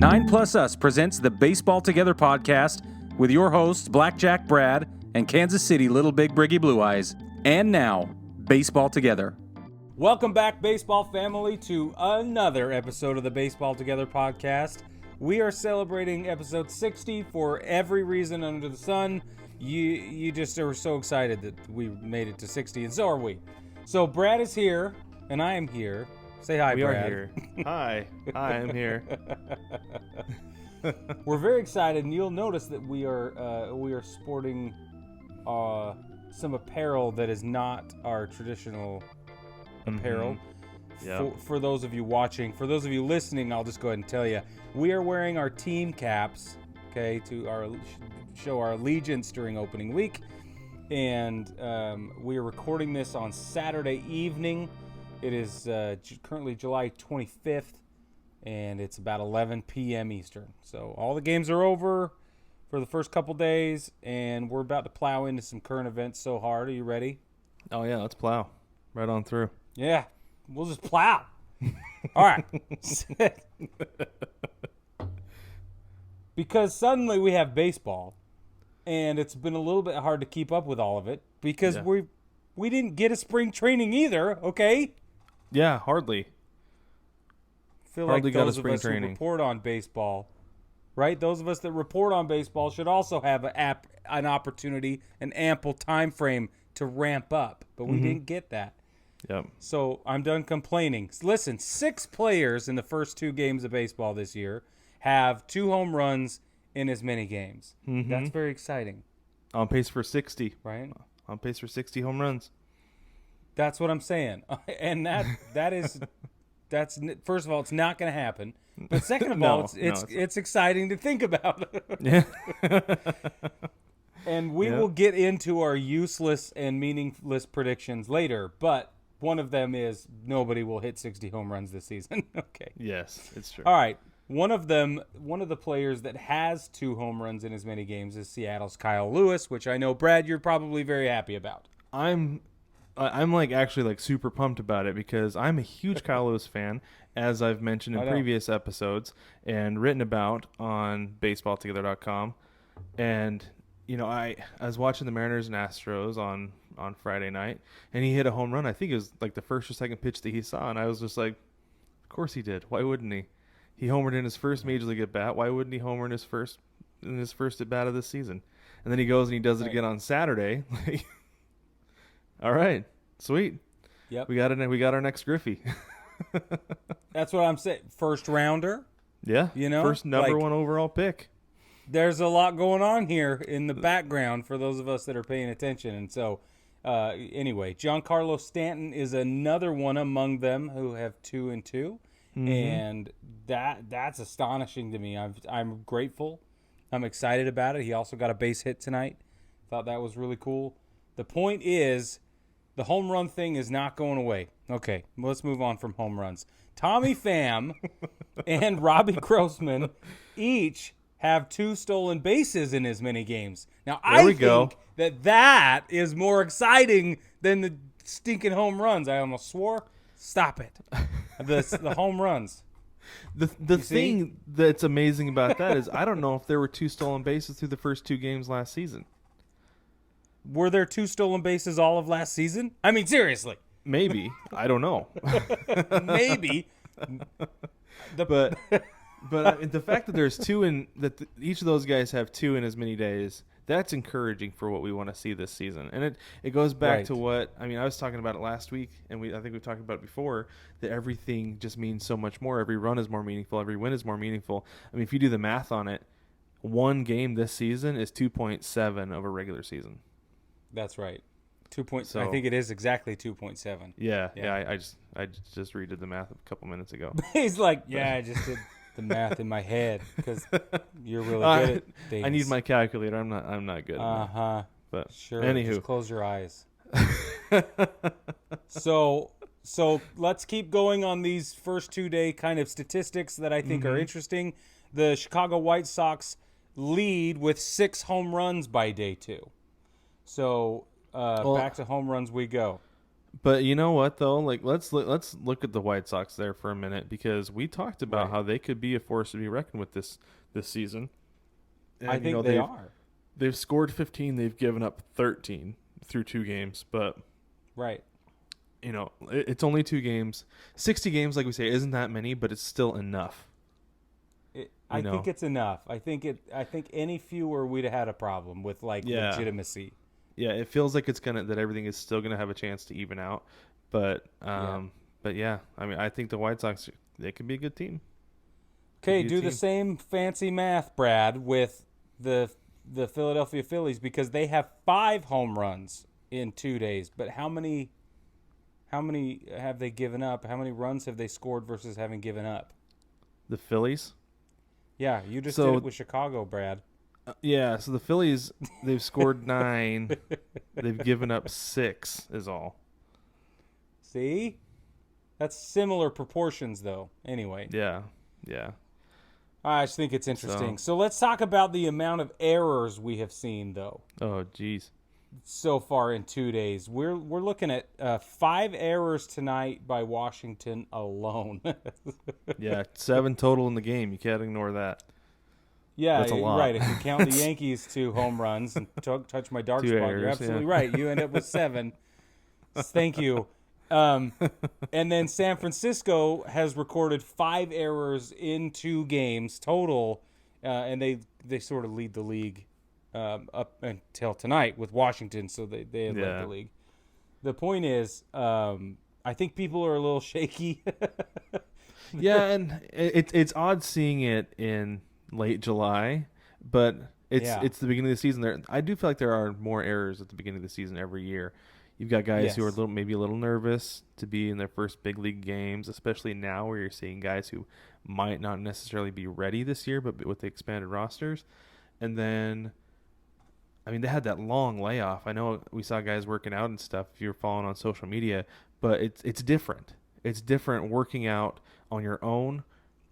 9 Plus Us presents the Baseball Together podcast with your hosts, Blackjack Brad and Kansas City Little Big Briggy Blue Eyes. And now, Baseball Together. Welcome back, baseball family, to another episode of the Baseball Together podcast. We are celebrating episode 60 for every reason under the sun. You just are so excited that we made it to 60, and so are we. So Brad is here, and I am here. Say hi, we Brad. We are here. Hi, I'm here. We're very excited, and you'll notice that we are sporting some apparel that is not our traditional apparel. Yeah. For those of you watching, for those of you listening, I'll just go ahead and tell you, we are wearing our team caps, okay, to show our allegiance during opening week, and we are recording this on Saturday evening. It is currently July 25th, and it's about 11 p.m. Eastern. So all the games are over for the first couple days, and we're about to plow into some current events so hard. Are you ready? Oh, yeah, let's plow right on through. Yeah, we'll just plow. All right. Because suddenly we have baseball, and it's been a little bit hard to keep up with all of it because we didn't get a spring training either, okay? Yeah, hardly. Feel hardly like those of us who report on baseball, right? Those of us that report on baseball should also have an opportunity, an ample time frame to ramp up, but we didn't get that. Yep. So I'm done complaining. Listen, 6 players in the first 2 games of baseball this year have 2 home runs in as many games. That's very exciting. On pace for 60. Right? On pace for 60 home runs. That's what I'm saying. And that's first of all, it's not going to happen. But second of all, it's exciting to think about. Yeah. And we will get into our useless and meaningless predictions later, but one of them is nobody will hit 60 home runs this season. Okay. Yes, it's true. All right. One of the players that has 2 home runs in as many games is Seattle's Kyle Lewis, which I know, Brad, you're probably very happy about. I'm actually super pumped about it because I'm a huge Kyle Lewis fan, as I've mentioned in previous episodes and written about on baseballtogether.com. And I was watching the Mariners and Astros on Friday night, and he hit a home run. I think it was like the first or second pitch that he saw, and I was just like, of course he did. Why wouldn't he? He homered in his first major league at bat. Why wouldn't he homer in his first at bat of this season? And then he goes and he does it again on Saturday. All right, sweet. Yep. We got our next Griffey. That's what I'm saying. First rounder. Yeah. First number 1 overall pick. There's a lot going on here in the background for those of us that are paying attention. And so, anyway, Giancarlo Stanton is another one among them who have 2 and 2. And that's astonishing to me. I'm grateful. I'm excited about it. He also got a base hit tonight. Thought that was really cool. The point is, the home run thing is not going away. Okay, let's move on from home runs. Tommy Pham and Robbie Grossman each have 2 stolen bases in as many games. Now, I think that is more exciting than the stinking home runs. I almost swore. Stop it. The home runs. The thing that's amazing about that is I don't know if there were 2 stolen bases through the first 2 games last season. Were there 2 stolen bases all of last season? I mean, seriously. Maybe. I don't know. Maybe. But the fact that there's 2 each of those guys have 2 in as many days, that's encouraging for what we want to see this season. And it goes back to what I was talking about it last week, and I think we've talked about it before, that everything just means so much more. Every run is more meaningful. Every win is more meaningful. I mean, if you do the math on it, 1 game this season is 2.7 of a regular season. That's right. I think it is exactly 2.7. Yeah. I just redid the math a couple minutes ago. He's like, I just did the math in my head because you're really good at things. I need my calculator. I'm not good. But sure. Anywho, just close your eyes. So let's keep going on these first 2-day kind of statistics that I think are interesting. The Chicago White Sox lead with 6 home runs by day 2. So back to home runs we go. But you know what though? Like let's look at the White Sox there for a minute because we talked about Right. how they could be a force to be reckoned with this season. I And think they are. they've scored 15, they've given up 13 through 2 games, but Right. it's only 2 games. 60 games like we say isn't that many, but it's still enough. I think it's enough. I think any fewer we'd have had a problem with Yeah. legitimacy. Yeah, it feels like that everything is still gonna have a chance to even out. But but yeah, I mean I think the White Sox they could be a good team. Okay, do the same fancy math, Brad, with the Philadelphia Phillies because they have 5 home runs in 2 days. But how many have they given up? How many runs have they scored versus having given up? The Phillies? Yeah, you just did it with Chicago, Brad. Yeah, so the Phillies they've scored 9. They've given up 6 is all. See? That's similar proportions though. Anyway. Yeah. Yeah. I just think it's interesting. So let's talk about the amount of errors we have seen though. Oh, geez. So far in 2 days. We're looking at 5 errors tonight by Washington alone. Yeah, 7 total in the game. You can't ignore that. Yeah, that's a lot. Right. If you count the Yankees 2 home runs and touch my dark 2 spot, errors, you're absolutely right. You end up with 7. Thank you. And then San Francisco has recorded 5 errors in 2 games total, and they sort of lead the league up until tonight with Washington, so they have led the league. The point is, I think people are a little shaky. Yeah, and it's odd seeing it in late July, but it's the beginning of the season. I do feel like there are more errors at the beginning of the season every year. You've got guys who are maybe a little nervous to be in their first big league games, especially now where you're seeing guys who might not necessarily be ready this year, but with the expanded rosters. And then, I mean, they had that long layoff. I know we saw guys working out and stuff if you're following on social media, but it's different. It's different working out on your own,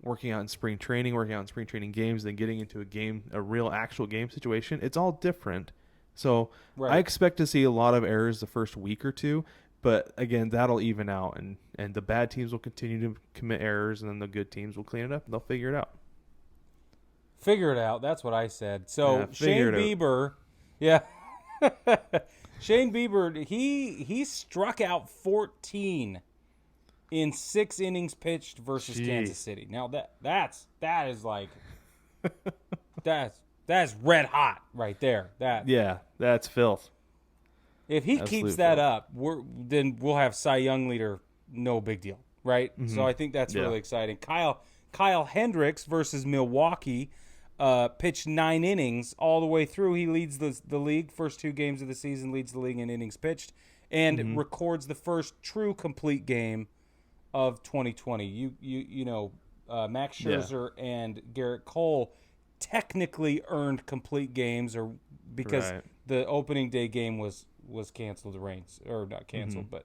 working out in spring training, working out in spring training games, then getting into a real actual game situation. It's all different. So I expect to see a lot of errors the first week or two, but again, that'll even out, and the bad teams will continue to commit errors, and then the good teams will clean it up, and they'll figure it out. Figure it out. That's what I said. So Shane Bieber, Shane Bieber, he struck out 14 in 6 innings pitched versus Kansas City. Now that is like that's red hot right there. That's filth. If he keeps that up, then we'll have Cy Young leader. No big deal, right? Mm-hmm. So I think that's really exciting. Kyle Hendricks versus Milwaukee pitched 9 innings all the way through. He leads the league. First 2 games of the season, leads the league in innings pitched, and records the first true complete game of 2020. You know, Max Scherzer and Garrett Cole technically earned complete games, or because the opening day game was canceled, or not canceled, but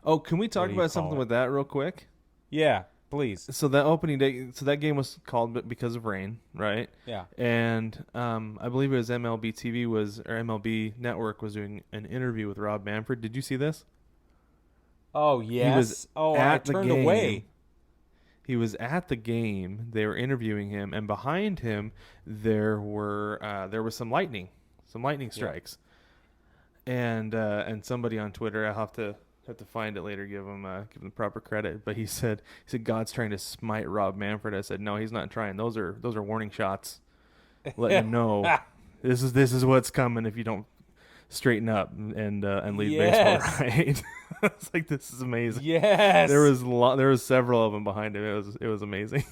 Oh, can we talk about something with that real quick? Yeah, please. So that opening day, that game was called because of rain, right? Yeah. And I believe it was MLB TV or MLB Network was doing an interview with Rob Manfred. Did you see this? Oh yes. I turned away. He was at the game. They were interviewing him, and behind him there was some lightning strikes, and somebody on Twitter, I'll have to find it later, give him proper credit. But he said God's trying to smite Rob Manfred. I said no, he's not trying. Those are warning shots, letting him know this is what's coming if you don't straighten up and lead baseball right. It's like, this is amazing. Yes. There was several of them behind him. It was amazing.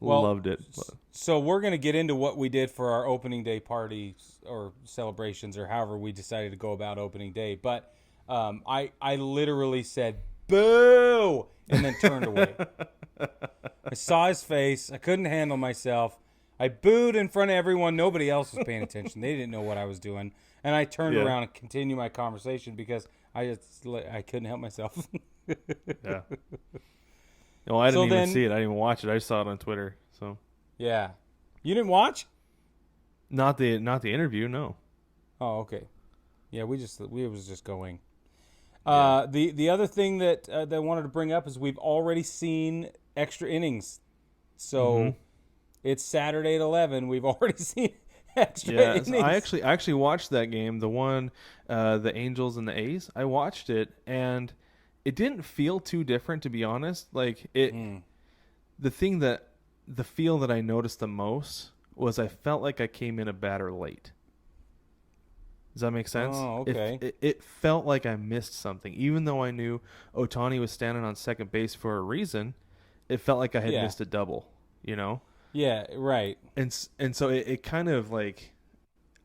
Loved it. So we're going to get into what we did for our opening day parties or celebrations, or however we decided to go about opening day. But I literally said boo and then turned away. I saw his face. I couldn't handle myself. I booed in front of everyone. Nobody else was paying attention. They didn't know what I was doing. And I turned around and continued my conversation because I couldn't help myself. Yeah. No, I didn't even see it. I didn't even watch it. I just saw it on Twitter. So. Yeah. You didn't watch? Not the interview, no. Oh, okay. Yeah, we was just going. Yeah. The other thing that I wanted to bring up is we've already seen extra innings. Mm-hmm. So it's Saturday at 11. We've already seen extra Yeah, so I innings. actually watched that game, the one, the Angels and the A's. I watched it, and it didn't feel too different, to be honest. Like Mm. the thing that the feel that I noticed the most was I felt like I came in a batter late. Does that make sense? Oh, If okay. it felt like I missed something, even though I knew Otani was standing on second base for a reason, it felt like I had Yeah. missed a double. You know, Yeah, right. and so it kind of like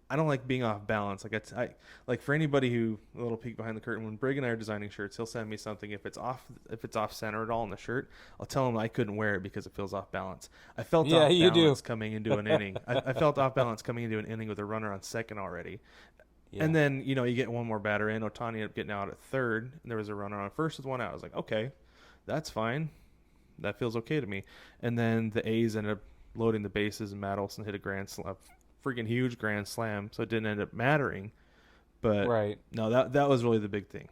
I don't like being off balance. Like I like for anybody who a little peek behind the curtain. When Brig and I are designing shirts, he'll send me something. If it's off center at all in the shirt, I'll tell him I couldn't wear it because it feels off balance. I felt Yeah, off you do. balance coming into an inning. I felt off balance coming into an inning with a runner on second already. Yeah. And then, you get one more batter in. Otani ended up getting out at third, and there was a runner on first with one out. I was like, okay, that's fine. That feels okay to me. And then the A's ended up loading the bases, and Matt Olson hit a grand slam, freaking huge grand slam, so it didn't end up mattering. But Right. no, that was really the big thing.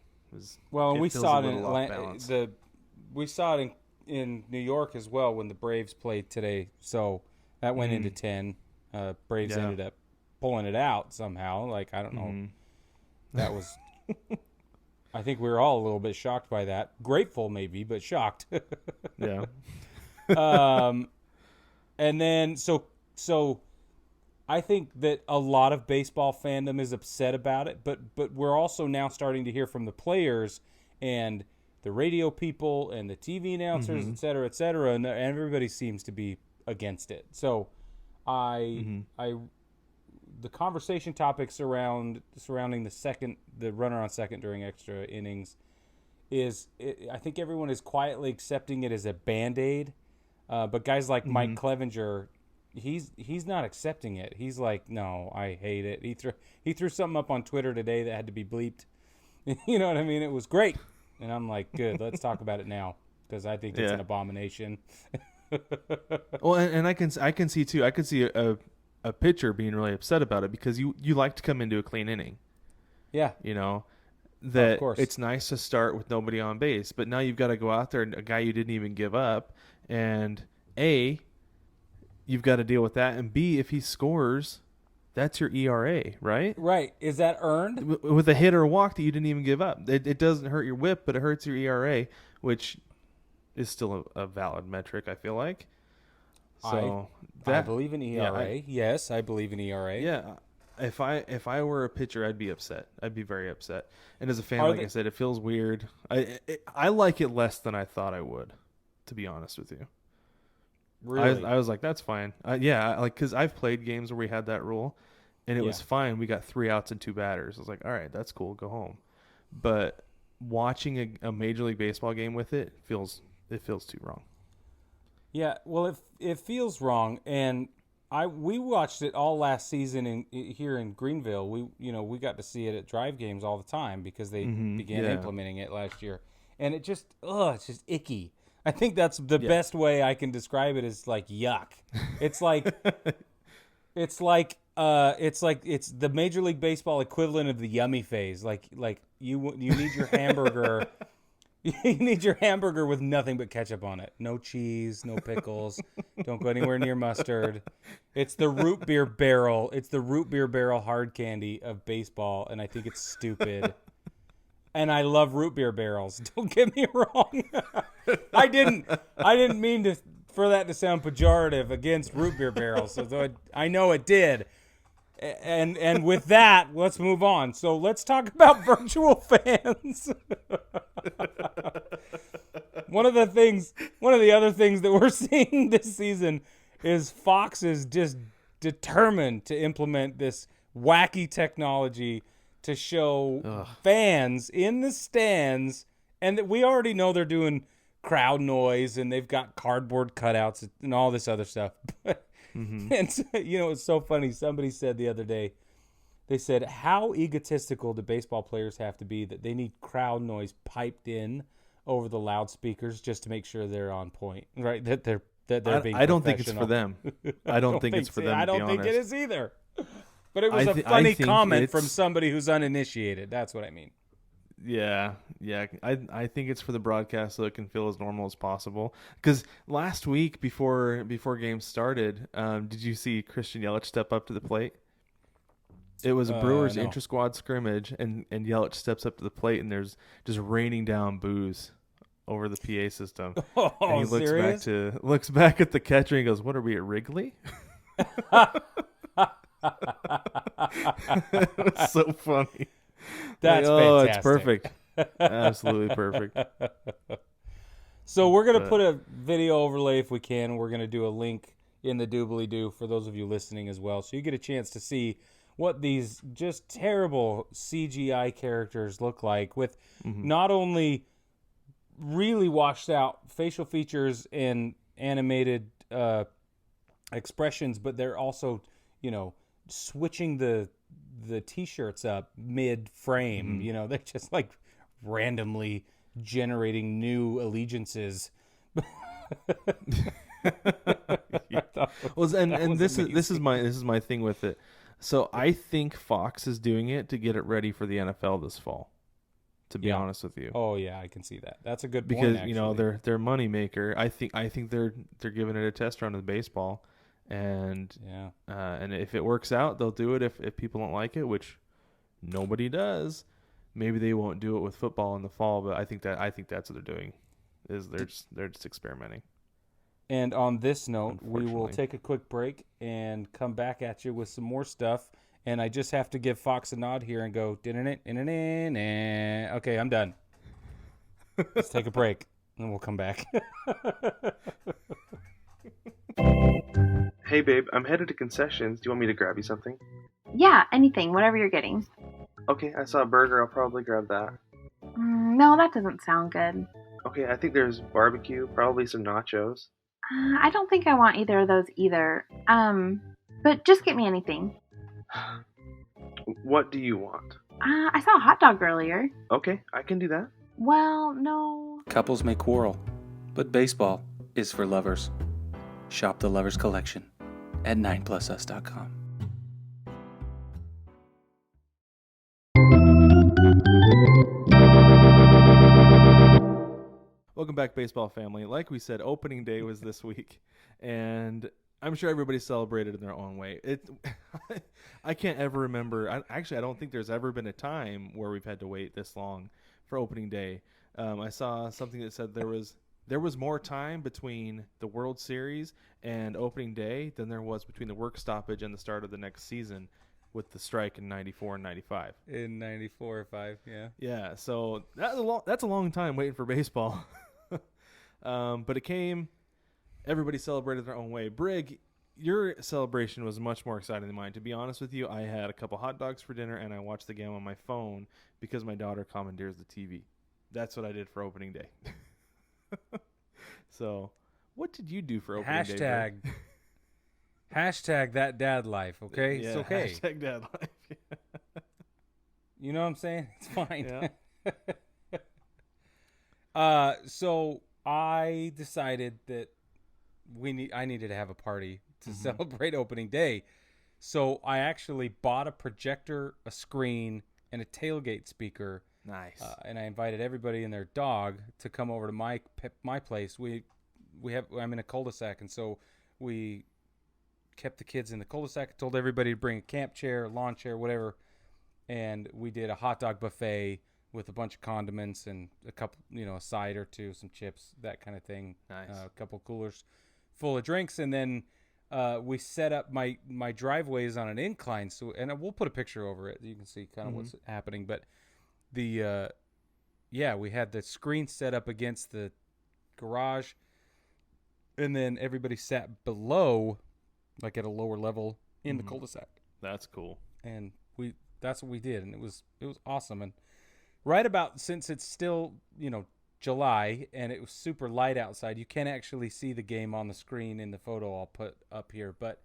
Well, and It we feels a saw it in little off balance. we saw it in New York as well when the Braves played today. So that went into 10. Braves Yeah. ended up pulling it out somehow. Like, I don't know. Mm-hmm. That was I think we were all a little bit shocked by that. Grateful maybe, but shocked. Yeah. um and then so I think that a lot of baseball fandom is upset about it, but we're also now starting to hear from the players and the radio people and the TV announcers, Mm-hmm. et cetera, and everybody seems to be against it. So Mm-hmm. I the conversation topics surrounding the runner on second during extra innings I think everyone is quietly accepting it as a band-aid, but guys like Mike Mm-hmm. Clevenger, he's not accepting it. He's like, no, I hate it. He threw something up on Twitter today that had to be bleeped. You know what I mean? It was great, and I'm like, good. Let's talk about it now because I think it's Yeah. an abomination. Well, and I can see too. I could see a pitcher being really upset about it because you like to come into a clean inning. Yeah, You know of that course. it's nice to start with nobody on base, but now you've got to go out there and a guy you didn't even give up, and A, you've got to deal with that, and B, if he scores, that's your ERA, right? Right. Is that earned? With a hit or a walk that you didn't even give up, it doesn't hurt your WHIP, but it hurts your ERA, which is still a valid metric, I feel like. So I believe in yeah, ERA. Yes, I believe in ERA. yeah. If I were a pitcher, I'd be upset. I'd be very upset. And as a fan, Are like they- I said, it feels weird. I like it less than I thought I would, to be honest with you. Really? I was like, that's fine. Like because I've played games where we had that rule, and it was Yeah. fine. We got 3 outs and 2 batters. I was like, all right, that's cool. Go home. But watching a Major League Baseball game with it feels too wrong. Yeah, well, it feels wrong, and we watched it all last season here in Greenville. We got to see it at drive games all the time because they began yeah. implementing it last year, and it's just icky. I think that's the Yeah. best way I can describe it is like yuck. It's like it's the Major League Baseball equivalent of the yummy phase. Like you need your hamburger. You need your hamburger with nothing but ketchup on it. No cheese, no pickles. Don't go anywhere near mustard. It's the root beer barrel. It's the root beer barrel hard candy of baseball, and I think it's stupid. And I love root beer barrels. Don't get me wrong. I didn't mean for that to sound pejorative against root beer barrels, although I know it did. And with that, let's move on. So let's talk about virtual fans. One of the other things that we're seeing this season is Fox is just determined to implement this wacky technology to show fans in the stands, and that we already know they're doing crowd noise and they've got cardboard cutouts and all this other stuff. And so, it's so funny. Somebody said the other day, they said, how egotistical do baseball players have to be that they need crowd noise piped in over the loudspeakers just to make sure they're on point, right? That they're being I don't think it's for professional. them. I don't think it's for them. I don't to be think it honest. is either. But it was a funny comment from somebody who's uninitiated. That's what I mean. Yeah. I think it's for the broadcast so it can feel as normal as possible. Because last week before games started, did you see Christian Yelich step up to the plate? It was a Brewers no. intra-squad scrimmage, and Yelich steps up to the plate, and there's just raining down booze over the PA system. Oh, and he looks back at the catcher and goes, "What are we at Wrigley?" It was so funny. That's fantastic. It's perfect. Absolutely perfect. So we're going to put a video overlay if we can. We're going to do a link in the doobly-doo for those of you listening as well. So you get a chance to see what these just terrible CGI characters look like with not only really washed out facial features and animated expressions, but they're also, switching the T-shirts up mid-frame. They're just like randomly generating new allegiances. Well, and this is my thing with it. So I think Fox is doing it to get it ready for the NFL this fall. To be honest with you. Oh yeah, I can see that. That's a good point. Because actually. they're money maker. I think they're giving it a test run with baseball, and and if it works out, they'll do it. If people don't like it, which nobody does, maybe they won't do it with football in the fall. But I think that's what they're doing. Is they're just experimenting. And on this note, we will take a quick break and come back at you with some more stuff. And I just have to give Fox a nod here and go, okay, I'm done. Let's take a break, and we'll come back. Hey, babe, I'm headed to concessions. Do you want me to grab you something? Yeah, anything, whatever you're getting. Okay, I saw a burger. I'll probably grab that. No, that doesn't sound good. Okay, I think there's barbecue, probably some nachos. I don't think I want either of those either. But just get me anything. What do you want? I saw a hot dog earlier. Okay, I can do that. Well, no. Couples may quarrel, but baseball is for lovers. Shop the Lovers Collection at 9plusus.com. Welcome back, baseball family. Like we said, opening day was this week, and I'm sure everybody celebrated in their own way. I can't ever remember. I don't think there's ever been a time where we've had to wait this long for opening day. I saw something that said there was more time between the World Series and opening day than there was between the work stoppage and the start of the next season with the strike in 94 and 95. In 94 or 5, yeah. Yeah, so that's a long time waiting for baseball. But it came. Everybody celebrated their own way. Brig, your celebration was much more exciting than mine. To be honest with you, I had a couple hot dogs for dinner, and I watched the game on my phone because my daughter commandeers the TV. That's what I did for opening day. So, what did you do for opening day? Hashtag that dad life, okay? Yeah, it's okay. Hashtag dad life. You know what I'm saying? It's fine. Yeah. So I decided that I needed to have a party to celebrate opening day. So I actually bought a projector, a screen, and a tailgate speaker. Nice. And I invited everybody and their dog to come over to my place. I'm in a cul-de-sac, and so we kept the kids in the cul-de-sac. Told everybody to bring a camp chair, lawn chair, whatever. And we did a hot dog buffet with a bunch of condiments and a couple, a side or two, some chips, that kind of thing. Nice. A couple coolers full of drinks, and then we set up my driveways on an incline. So, and we'll put a picture over it. You can see kind of what's happening. But we had the screen set up against the garage, and then everybody sat below, like at a lower level in the cul-de-sac. That's cool. And that's what we did, and it was awesome. And right about, since it's still July and it was super light outside, you can't actually see the game on the screen in the photo I'll put up here, but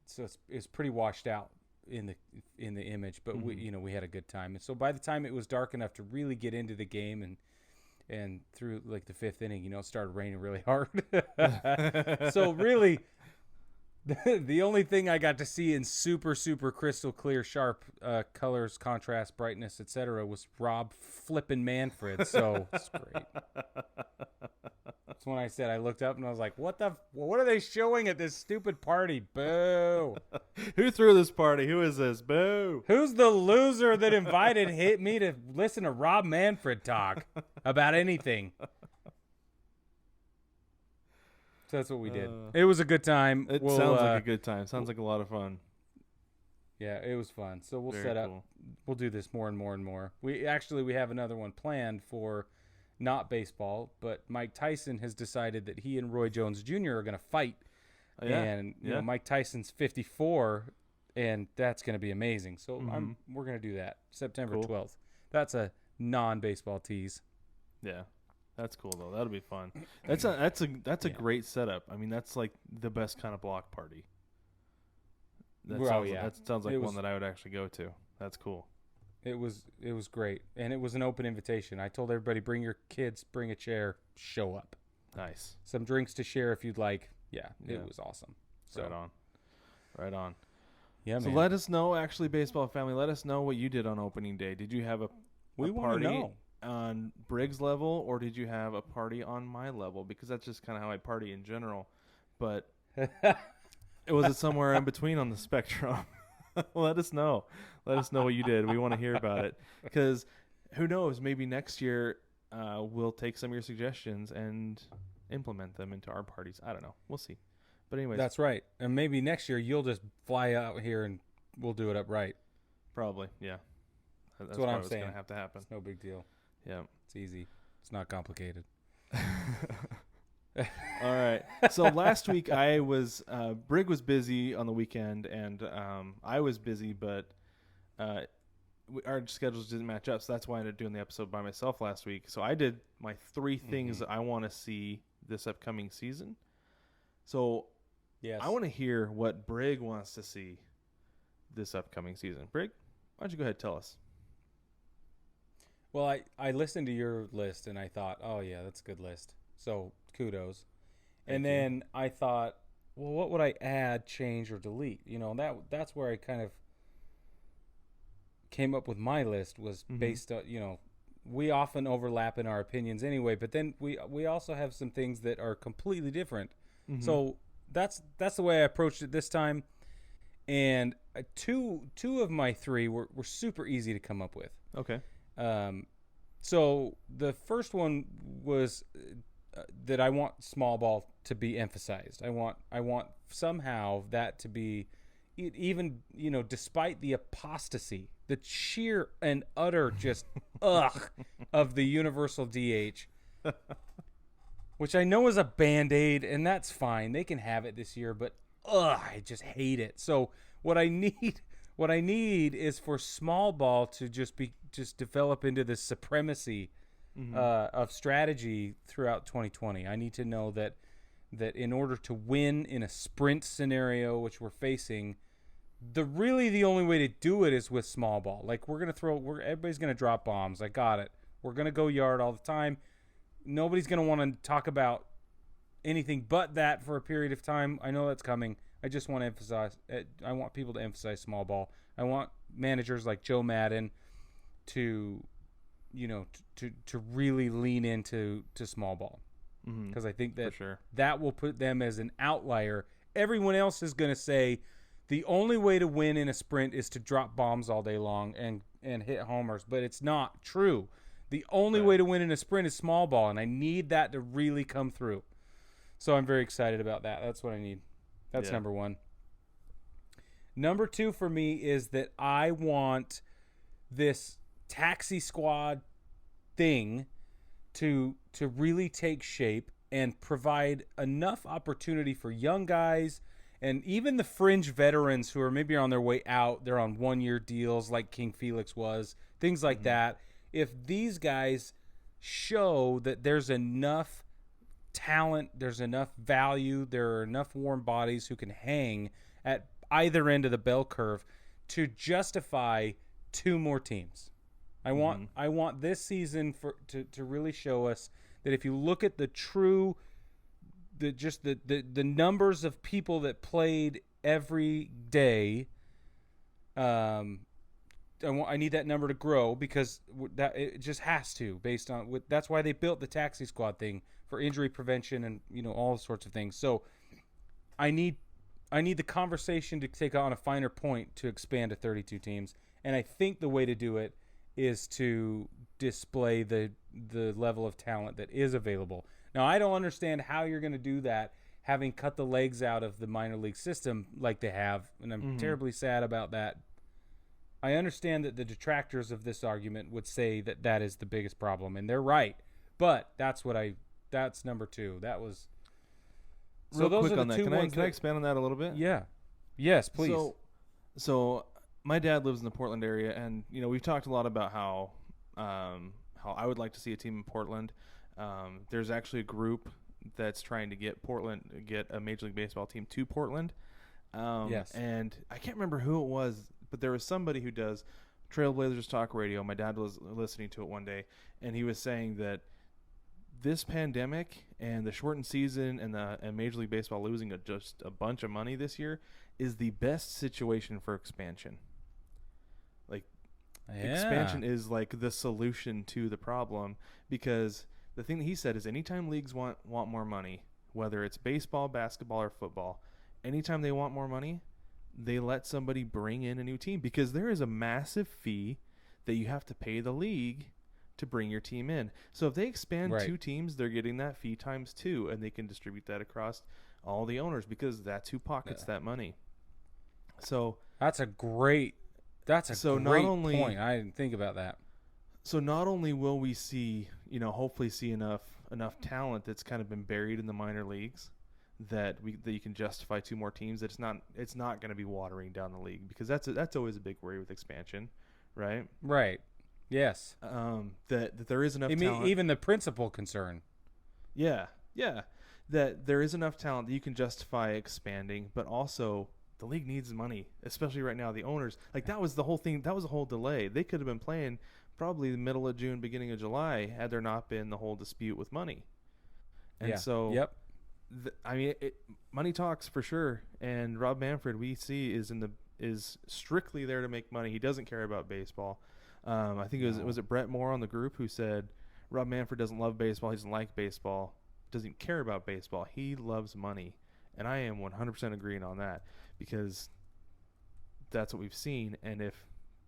so it's pretty washed out in the image, but we had a good time. And so by the time it was dark enough to really get into the game and through like the fifth inning, it started raining really hard. So really The only thing I got to see in super, super crystal clear, sharp colors, contrast, brightness, etc., was Rob flipping Manfred. So it's great. That's when I said I looked up and I was like, "What are they showing at this stupid party? Boo! Who threw this party? Who is this? Boo! Who's the loser that invited me to listen to Rob Manfred talk about anything?" So that's what we did. It was a good time. It sounds like a good time. Sounds like a lot of fun. Yeah, it was fun. So we'll Very set up. cool. We'll do this more and more and more. We have another one planned for not baseball, but Mike Tyson has decided that he and Roy Jones Jr. are going to fight. Oh, yeah. And you know, Mike Tyson's 54, and that's going to be amazing. So we're going to do that September 12th. That's a non-baseball tease. Yeah. That's cool though. That'll be fun. That's a great setup. I mean, that's like the best kind of block party. That sounds like one that I would actually go to. That's cool. It was great, and it was an open invitation. I told everybody, bring your kids, bring a chair, show up. Nice. Some drinks to share if you'd like. Yeah, it was awesome. So, right on. Yeah, so man. let us know, actually, baseball family. Let us know what you did on opening day. Did you have a party on Briggs' level, or did you have a party on my level? Because that's just kind of how I party in general. But was it somewhere in between on the spectrum? Let us know. Let us know what you did. We want to hear about it. Because who knows? Maybe next year we'll take some of your suggestions and implement them into our parties. I don't know. We'll see. But anyways. That's right. And maybe next year you'll just fly out here and we'll do it up right. Probably, yeah. That's what I'm saying. It's going to have to happen. It's no big deal. Yeah. It's easy. It's not complicated. All right. So last week Brig was busy on the weekend, and I was busy, but our schedules didn't match up. So that's why I ended up doing the episode by myself last week. So I did my 3 things that I want to see this upcoming season. So yes. I want to hear what Brig wants to see this upcoming season. Brig, why don't you go ahead and tell us? Well, I listened to your list and I thought, oh yeah, that's a good list. So kudos. And then I thought, well, what would I add, change, or delete? You know, that's where I kind of came up with my list was based on, you know, we often overlap in our opinions anyway, but then we also have some things that are completely different. So that's the way I approached it this time. And two of my 3 were super easy to come up with. Okay. So the first one was that I want small ball to be emphasized. I want somehow that to be, even, you know, despite the apostasy, the sheer and utter just of the universal DH, which I know is a Band-Aid, and that's fine. They can have it this year, but I just hate it. So what I need is for small ball to just develop into this supremacy of strategy throughout 2020. I need to know that in order to win in a sprint scenario, which we're facing, the only way to do it is with small ball. Like everybody's gonna drop bombs. I got it. We're gonna go yard all the time. Nobody's gonna want to talk about anything but that for a period of time. I know that's coming. I just want to emphasize. I want people to emphasize small ball. I want managers like Joe Madden to, you know, to really lean into small ball, because I think that that will put them as an outlier. Everyone else is going to say the only way to win in a sprint is to drop bombs all day long and hit homers, but it's not true. The only way to win in a sprint is small ball, and I need that to really come through. So I'm very excited about that. That's what I need. That's number 1. Number 2 for me is that I want this taxi squad thing to really take shape and provide enough opportunity for young guys and even the fringe veterans who are maybe on their way out. They're on 1-year deals like King Felix was, things like that. If these guys show that there's enough talent, there's enough value, there are enough warm bodies who can hang at either end of the bell curve to justify 2 more teams. I want this season to really show us that if you look at the true the numbers of people that played every day. I need that number to grow because that it just has to, based on that's why they built the taxi squad thing for injury prevention and all sorts of things. So I need the conversation to take on a finer point to expand to 32 teams, and I think the way to do it is to display the level of talent that is available. Now, I don't understand how you're going to do that, having cut the legs out of the minor league system like they have, and I'm terribly sad about that. I understand that the detractors of this argument would say that that is the biggest problem, and they're right. But that's number 2. That was so. Real those quick are the on that. two Can ones I expand on that a little bit? Yeah. Yes, please. So my dad lives in the Portland area, and we've talked a lot about how I would like to see a team in Portland. There's actually a group that's trying to get a Major League Baseball team to Portland. Yes. And I can't remember who it was, but there was somebody who does Trailblazers Talk Radio. My dad was listening to it one day, and he was saying that this pandemic and the shortened season and Major League Baseball losing just a bunch of money this year is the best situation for expansion. Expansion is like the solution to the problem, because the thing that he said is anytime leagues want more money, whether it's baseball, basketball, or football, anytime they want more money, they let somebody bring in a new team, because there is a massive fee that you have to pay the league to bring your team in. So if they expand 2 teams, they're getting that fee times 2, and they can distribute that across all the owners, because that's who pockets that money. So that's a great point. I didn't think about that. So not only will we see, hopefully see enough talent that's kind of been buried in the minor leagues that you can justify 2 more teams. That it's not going to be watering down the league, because that's always a big worry with expansion, right? Right. Yes. That there is enough talent. Even the principal concern. Yeah. That there is enough talent that you can justify expanding, but also the league needs money, especially right now. The owners, that was the whole thing. That was a whole delay. They could have been playing probably the middle of June, beginning of July, had there not been the whole dispute with money. And so, yep. Money talks for sure. And Rob Manfred, we see, is strictly there to make money. He doesn't care about baseball. I think was it Brett Moore on the group who said Rob Manfred doesn't love baseball. He doesn't like baseball. Doesn't care about baseball. He loves money. And I am 100% agreeing on that, because that's what we've seen. And if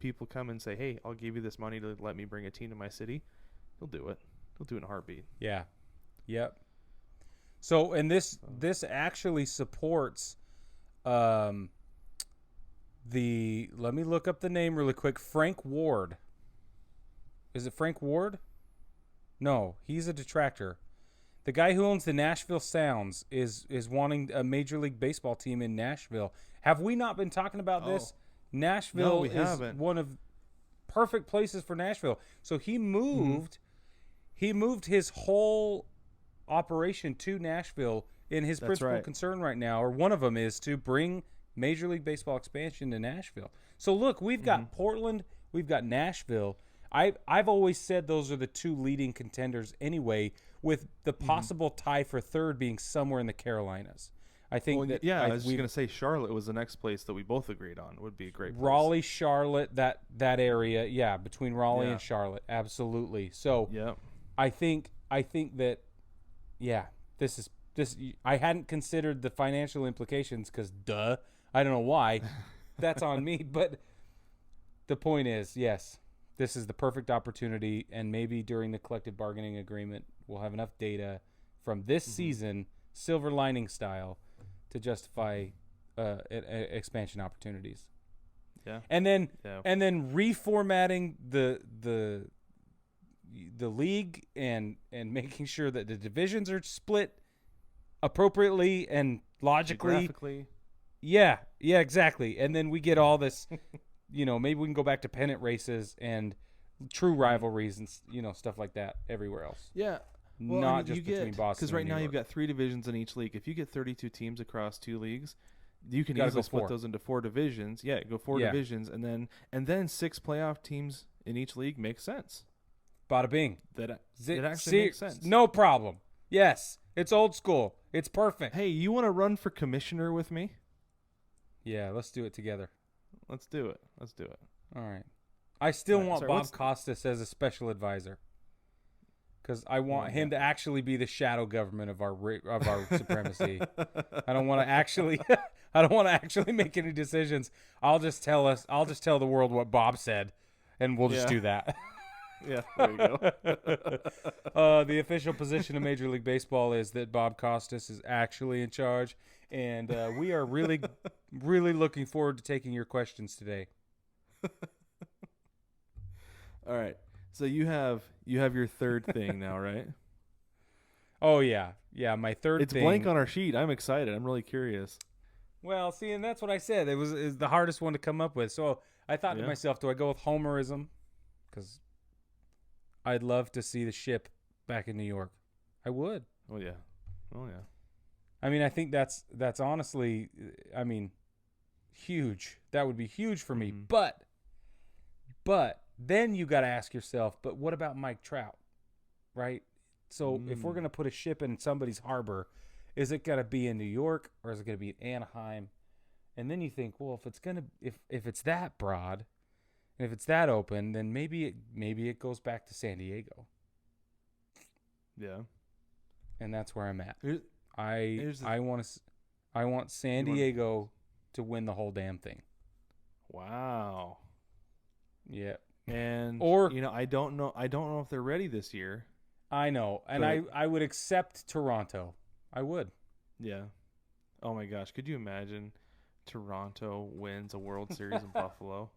people come and say, hey, I'll give you this money to let me bring a team to my city, he'll do it. He'll do it in a heartbeat. Yeah. Yep. So, and this actually supports let me look up the name really quick. Frank Ward. Is it Frank Ward? No, he's a detractor. The guy who owns the Nashville Sounds is wanting a Major League Baseball team in Nashville. Have we not been talking about this? Nashville is one of perfect places for Nashville. So he moved his whole operation to Nashville, and his principal concern right now, or one of them, is to bring Major League Baseball expansion to Nashville. So look, we've got Portland, we've got Nashville. I've always said those are the 2 leading contenders anyway, with the possible tie for 3rd being somewhere in the Carolinas. I think I was just going to say Charlotte was the next place that we both agreed on. It would be a great place. Raleigh, Charlotte, that area, between Raleigh and Charlotte, absolutely. So I think that this I hadn't considered the financial implications, because I don't know why. That's on me, but the point is, yes, this is the perfect opportunity, and maybe during the collective bargaining agreement, we'll have enough data from this season, silver lining style, to justify expansion opportunities. Yeah. And then reformatting the league and making sure that the divisions are split appropriately and logically. Geographically. Yeah, exactly. And then we get all this, maybe we can go back to pennant races and true rivalries and, stuff like that everywhere else. Yeah. Well, not just between Boston because right and now New you've York. got 3 divisions in each league. If you get 32 teams across 2 leagues, you can easily split those into 4 divisions. Yeah, go 4 divisions, and then 6 playoff teams in each league makes sense. Bada bing. It actually makes sense. No problem. Yes, it's old school. It's perfect. Hey, you want to run for commissioner with me? Yeah, let's do it together. Let's do it. All right. I still All right, want sorry, Bob Costas as a special advisor because I want him to actually be the shadow government of our supremacy. I don't want to actually. I don't want to actually make any decisions. I'll just tell the world what Bob said, and we'll just do that. Yeah, there you go. The official position of Major League Baseball is that Bob Costas is actually in charge, and we are really, really looking forward to taking your questions today. All right. So you have your third thing now, right? Oh yeah, my third. It's thing. blank on our sheet. I'm excited. I'm really curious. Well, see, and that's what I said. It was the hardest one to come up with. So I thought to myself, do I go with homerism? Because I'd love to see the ship back in New York. I would. Oh yeah. I mean, I think that's honestly, I mean, huge. That would be huge for me. But then you got to ask yourself, but what about Mike Trout, right? So if we're going to put a ship in somebody's harbor, is it going to be in New York or is it going to be in Anaheim? And then you think, well, if it's that broad, and if it's that open, then maybe it goes back to San Diego. Yeah. And that's where I'm at. I want San Diego to win the whole damn thing. Wow. Yeah. And I don't know if they're ready this year. I know. And I would accept Toronto. I would. Yeah. Oh my gosh, could you imagine Toronto wins a World Series in Buffalo?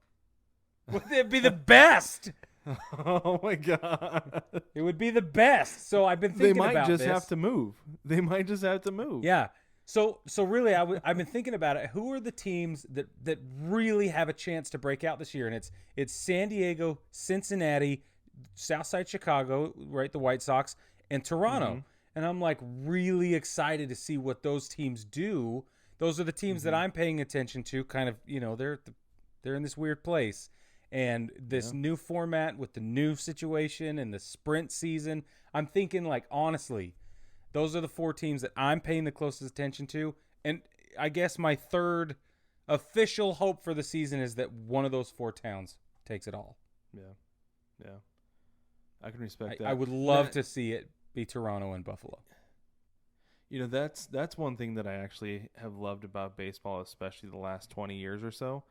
Would it be the best? Oh my god. It would be the best. So I've been thinking about this. They might just have to move. Yeah. So really, I've been thinking about it. Who are the teams that really have a chance to break out this year? And it's San Diego, Cincinnati, Southside Chicago, right? The White Sox, and Toronto. Mm-hmm. And I'm like really excited to see what those teams do. Those are the teams that I'm paying attention to. Kind of, they're in this weird place. And this new format with the new situation and the sprint season, I'm thinking, like, honestly, those are the four teams that I'm paying the closest attention to. And I guess my third official hope for the season is that one of those four towns takes it all. Yeah. I can respect that. I would love to see it be Toronto and Buffalo. That's one thing that I actually have loved about baseball, especially the last 20 years or so.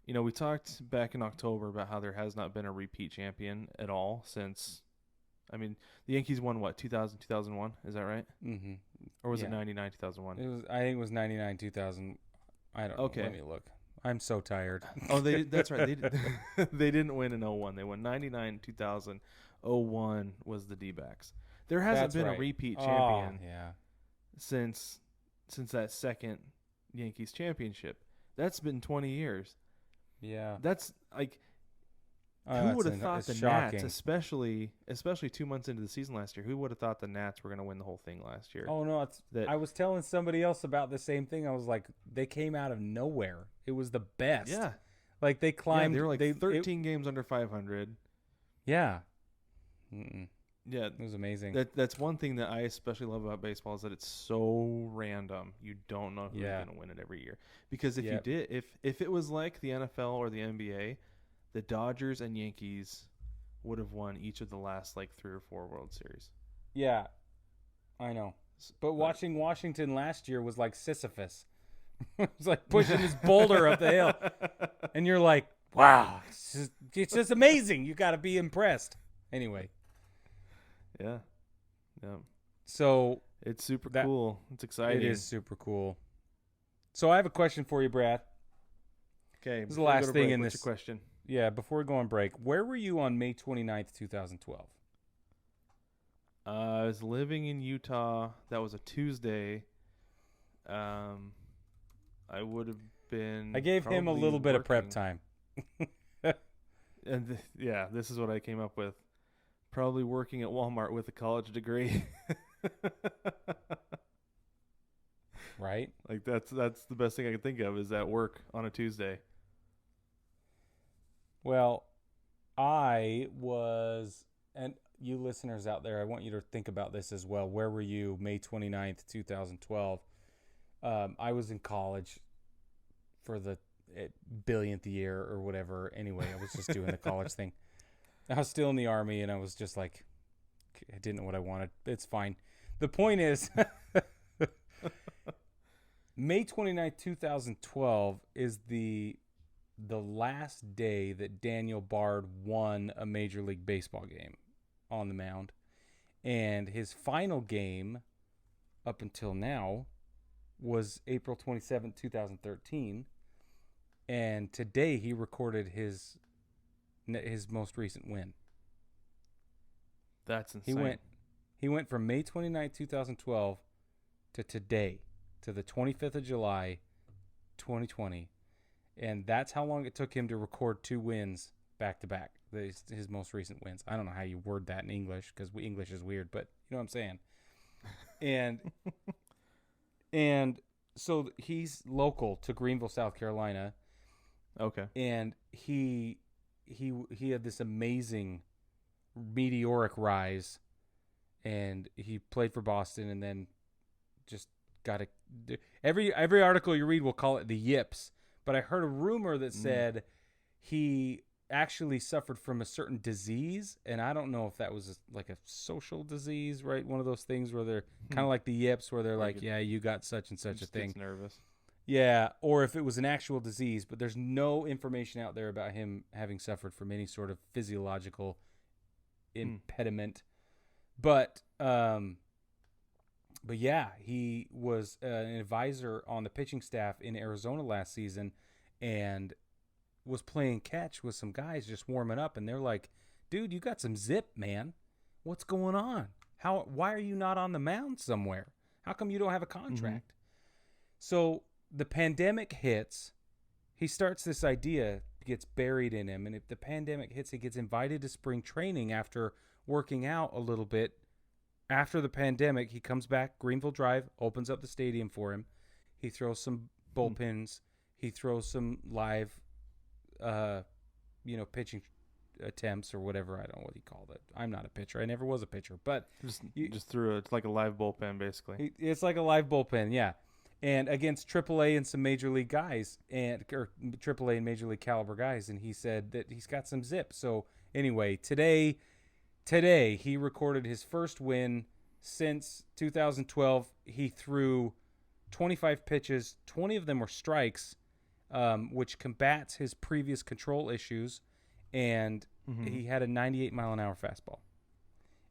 We talked back in October about how there has not been a repeat champion at all since, the Yankees won, 2000, 2001? Is that right? Mm-hmm. Or was it 99, 2001? I think it was 99, 2000. I don't know. Let me look. I'm so tired. Oh, that's right. They didn't win in 01. They won 99, 2000. 01 was the D-backs. There hasn't been a repeat champion since that second Yankees championship. That's been 20 years. Yeah. That's like who would have thought the Nats, especially 2 months into the season last year, who would have thought the Nats were going to win the whole thing last year? Oh no, I was telling somebody else about the same thing. I was like, they came out of nowhere. It was the best. Yeah. Like they climbed. Yeah, they were 13 games under 500. Yeah. Yeah, it was amazing. That's one thing that I especially love about baseball is that it's so random. You don't know who's going to win it every year. Because if it was like the NFL or the NBA, the Dodgers and Yankees would have won each of the last 3 or 4 World Series. Yeah, I know. But watching Washington last year was like Sisyphus. It was like pushing this boulder up the hill, and you're like, wow, it's just amazing. You got to be impressed. Anyway. Yeah. So it's super cool. It's exciting. It is super cool. So I have a question for you, Brad. Okay. This is the last thing in this. What's your question? Yeah, before we go on break, where were you on May 29th, 2012? I was living in Utah. That was a Tuesday. I would have been. I gave him a little bit of prep time. And this is what I came up with. Probably working at Walmart with a college degree. Right? Like that's the best thing I can think of is at work on a Tuesday. Well, I was, and you listeners out there, I want you to think about this as well. Where were you May 29th, 2012? I was in college for the billionth year or whatever. Anyway, I was just doing the college thing. I was still in the Army, and I was just like, I didn't know what I wanted. It's fine. The point is, May 29th, 2012 is the last day that Daniel Bard won a Major League Baseball game on the mound. And his final game up until now was April 27th, 2013. And today he recorded his most recent win. That's insane. He went from May 29th, 2012 to today, to the 25th of July, 2020. And that's how long it took him to record 2 wins back to back, his most recent wins. I don't know how you word that in English, because English is weird, but you know what I'm saying. And so he's local to Greenville, South Carolina. Okay. And he had this amazing meteoric rise, and he played for Boston, and then just got every article you read will call it the yips. But I heard a rumor that said he actually suffered from a certain disease, and I don't know if that was like a social disease, right? One of those things where they're kind of like the yips, where they're like, yeah, you got such and such a thing. Gets nervous. Yeah, or if it was an actual disease, but there's no information out there about him having suffered from any sort of physiological impediment. But yeah, he was an advisor on the pitching staff in Arizona last season, and was playing catch with some guys just warming up, and they're like, dude, you got some zip, man. What's going on? Why are you not on the mound somewhere? How come you don't have a contract? So the pandemic hits. He starts this idea, gets buried in him, and if the pandemic hits, he gets invited to spring training after working out a little bit. After the pandemic, he comes back, Greenville Drive, opens up the stadium for him. He throws some bullpens. He throws some live, pitching attempts or whatever. I don't know what he called it. I'm not a pitcher. I never was a pitcher. But just threw it's like a live bullpen, basically. It's like a live bullpen, yeah. And against AAA and some Major League guys, or AAA and Major League caliber guys, and he said that he's got some zip. So anyway, today he recorded his first win since 2012. He threw 25 pitches, 20 of them were strikes, which combats his previous control issues, and he had a 98-mile-an-hour fastball.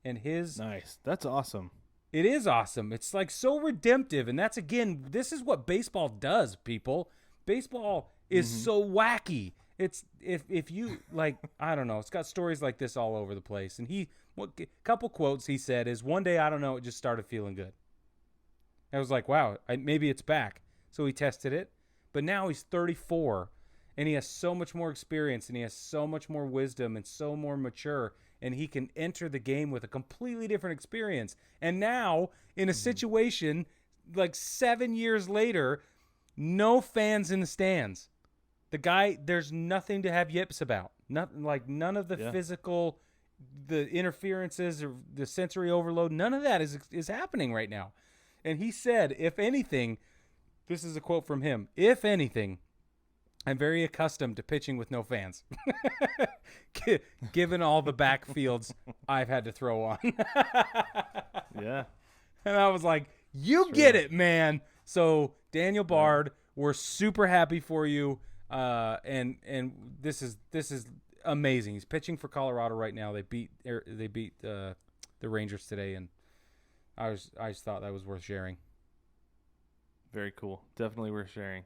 And nice. That's awesome. It is awesome. It's like so redemptive, and that's, again, this is what baseball does, people. Baseball is so wacky. It's if you like, I don't know, it's got stories like this all over the place. And a couple quotes he said is, one day, I don't know, it just started feeling good. I was like, wow, maybe it's back. So he tested it, but now he's 34, and he has so much more experience, and he has so much more wisdom, and so more mature, and he can enter the game with a completely different experience. And now, in a situation like 7 years later, no fans in the stands. The guy, there's nothing to have yips about. None of the physical, the interferences or the sensory overload, none of that is happening right now. And he said, if anything, this is a quote from him, if anything, I'm very accustomed to pitching with no fans, given all the backfields I've had to throw on. Yeah. And I was like, you get it, man. So Daniel Bard, we're super happy for you. And this is amazing. He's pitching for Colorado right now. They beat the Rangers today, and I just thought that was worth sharing. Very cool. Definitely worth sharing.